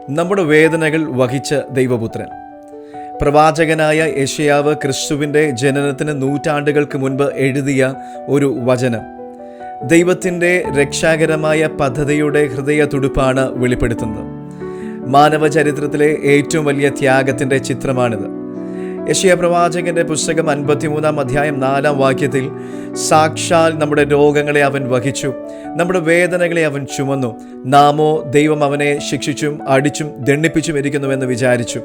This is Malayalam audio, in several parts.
നമ്മുടെ വേദനകൾ വഹിച്ച ദൈവപുത്രൻ. പ്രവാചകനായ യെശയ്യാവ് ക്രിസ്തുവിൻ്റെ ജനനത്തിന് നൂറ്റാണ്ടുകൾക്ക് മുൻപ് എഴുതിയ ഒരു വചനം ദൈവത്തിൻ്റെ രക്ഷാകരമായ പദ്ധതിയുടെ ഹൃദയ തുടിപ്പാണ് വെളിപ്പെടുത്തുന്നത്. മാനവ ചരിത്രത്തിലെ ഏറ്റവും വലിയ ത്യാഗത്തിൻ്റെ ചിത്രമാണിത്. യെശയ്യാ പ്രവാചകന്റെ പുസ്തകം 53-ാം അധ്യായം 4-ാം വാക്യത്തിൽ, സാക്ഷാൽ നമ്മുടെ രോഗങ്ങളെ അവൻ വഹിച്ചു, നമ്മുടെ വേദനകളെ അവൻ ചുമന്നു, നാമോ ദൈവം അവനെ ശിക്ഷിച്ചും അടിച്ചും ദണ്ഡിപ്പിച്ചും ഇരിക്കുന്നുവെന്ന് വിചാരിച്ചു.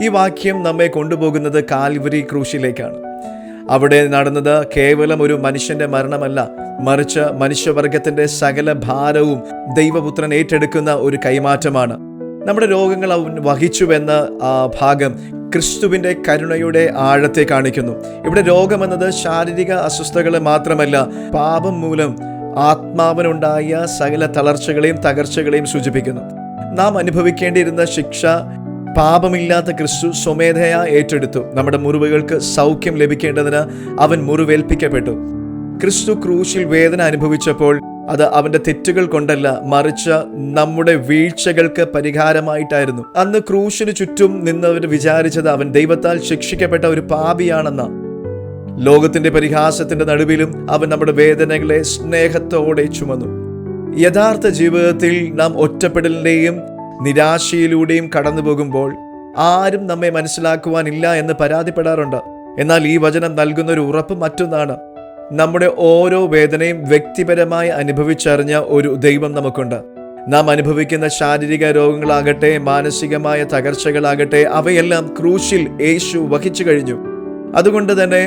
ഈ വാക്യം നമ്മെ കൊണ്ടുപോകുന്നത് കാൽവരി ക്രൂശിലേക്കാണ്. അവിടെ നടന്നത് കേവലം ഒരു മനുഷ്യന്റെ മരണമല്ല, മറിച്ച് മനുഷ്യവർഗത്തിന്റെ സകല ഭാരവും ദൈവപുത്രൻ ഏറ്റെടുക്കുന്ന ഒരു കൈമാറ്റമാണ്. നമ്മുടെ രോഗങ്ങൾ അവൻ വഹിച്ചുവെന്ന ഭാഗം ക്രിസ്തുവിൻ്റെ കരുണയുടെ ആഴത്തെ കാണിക്കുന്നു. ഇവിടെ രോഗമെന്നത് ശാരീരിക അസ്വസ്ഥതകളെ മാത്രമല്ല, പാപം മൂലം ആത്മാവിനുണ്ടായ സകല തളർച്ചകളെയും തകർച്ചകളെയും സൂചിപ്പിക്കുന്നു. നാം അനുഭവിക്കേണ്ടിയിരുന്ന ശിക്ഷ പാപമില്ലാത്ത ക്രിസ്തു സ്വമേധയാ ഏറ്റെടുത്തു. നമ്മുടെ മുറിവുകൾക്ക് സൗഖ്യം ലഭിക്കേണ്ടതിന് അവൻ മുറിവേൽപ്പിക്കപ്പെട്ടു. ക്രിസ്തു ക്രൂശിൽ വേദന അനുഭവിച്ചപ്പോൾ അത് അവന്റെ തെറ്റുകൾ കൊണ്ടല്ല, മറിച്ച് നമ്മുടെ വീഴ്ചകൾക്ക് പരിഹാരമായിട്ടായിരുന്നു. അന്ന് ക്രൂശിന് ചുറ്റും നിന്നവർ വിചാരിച്ചത് അവൻ ദൈവത്താൽ ശിക്ഷിക്കപ്പെട്ട ഒരു പാപിയാണെന്ന്. ലോകത്തിന്റെ പരിഹാസത്തിന്റെ നടുവിലും അവൻ നമ്മുടെ വേദനകളെ സ്നേഹത്തോടെ ചുമന്നു. യഥാർത്ഥ ജീവിതത്തിൽ നാം ഒറ്റപ്പെടലിന്റെയും നിരാശയിലൂടെയും കടന്നു പോകുമ്പോൾ ആരും നമ്മെ മനസ്സിലാക്കുവാനില്ല എന്ന് പരാതിപ്പെടാറുണ്ട്. എന്നാൽ ഈ വചനം നൽകുന്ന ഒരു ഉറപ്പ് മറ്റൊന്നാണ്. നമ്മുടെ ഓരോ വേദനയും വ്യക്തിപരമായി അനുഭവിച്ചറിഞ്ഞ ഒരു ദൈവം നമുക്കുണ്ട്. നാം അനുഭവിക്കുന്ന ശാരീരിക രോഗങ്ങളാകട്ടെ, മാനസികമായ തകർച്ചകളാകട്ടെ, അവയെല്ലാം ക്രൂശിൽ യേശു വഹിച്ചു കഴിഞ്ഞു. അതുകൊണ്ട് തന്നെ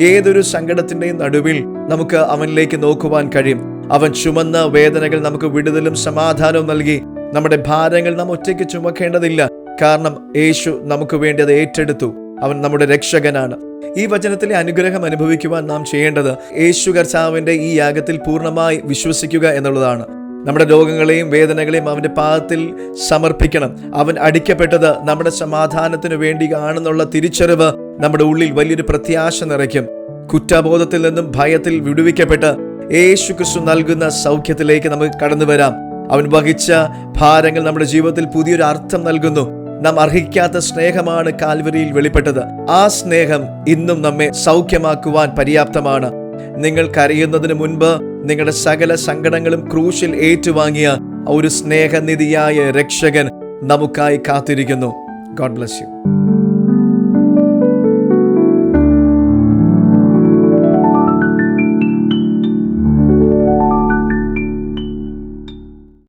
ഏതൊരു സങ്കടത്തിന്റെയും നടുവിൽ നമുക്ക് അവനിലേക്ക് നോക്കുവാൻ കഴിയും. അവൻ ചുമന്ന വേദനകൾ നമുക്ക് വിടുതലും സമാധാനവും നൽകി. നമ്മുടെ ഭാരങ്ങൾ നാം ഒറ്റയ്ക്ക് ചുമക്കേണ്ടതില്ല, കാരണം യേശു നമുക്ക് വേണ്ടി അത് ഏറ്റെടുത്തു. അവൻ നമ്മുടെ രക്ഷകനാണ്. ഈ വചനത്തിലെ അനുഗ്രഹം അനുഭവിക്കുവാൻ നാം ചെയ്യേണ്ടത് യേശു കർത്താവിന്റെ ഈ യാഗത്തിൽ പൂർണ്ണമായി വിശ്വസിക്കുക എന്നുള്ളതാണ്. നമ്മുടെ രോഗങ്ങളെയും വേദനകളെയും അവന്റെ പാദത്തിൽ സമർപ്പിക്കണം. അവൻ അടിക്കപ്പെട്ടത് നമ്മുടെ സമാധാനത്തിനു വേണ്ടി ആണെന്നുള്ള തിരിച്ചറിവ് നമ്മുടെ ഉള്ളിൽ വലിയൊരു പ്രത്യാശ നിറയ്ക്കും. കുറ്റബോധത്തിൽ നിന്നും ഭയത്തിൽ വിടുവിക്കപ്പെട്ട് യേശു ക്രിസ്തു നൽകുന്ന സൗഖ്യത്തിലേക്ക് നമുക്ക് കടന്നു വരാം. അവൻ വഹിച്ച ഭാരങ്ങൾ നമ്മുടെ ജീവിതത്തിൽ പുതിയൊരു അർത്ഥം നൽകുന്നു. നാം അർഹിക്കാത്ത സ്നേഹമാണ് കാൽവരിയിൽ വെളിപ്പെട്ടത്. ആ സ്നേഹം ഇന്നും നമ്മെ സൗഖ്യമാക്കുവാൻ പര്യാപ്തമാണ്. നിങ്ങൾ കരയുന്നതിന് മുൻപ് നിങ്ങളുടെ സകല സങ്കടങ്ങളും ക്രൂശിൽ ഏറ്റുവാങ്ങിയ ഒരു സ്നേഹനിധിയായ രക്ഷകൻ നമുക്കായി കാത്തിരിക്കുന്നു. God bless you.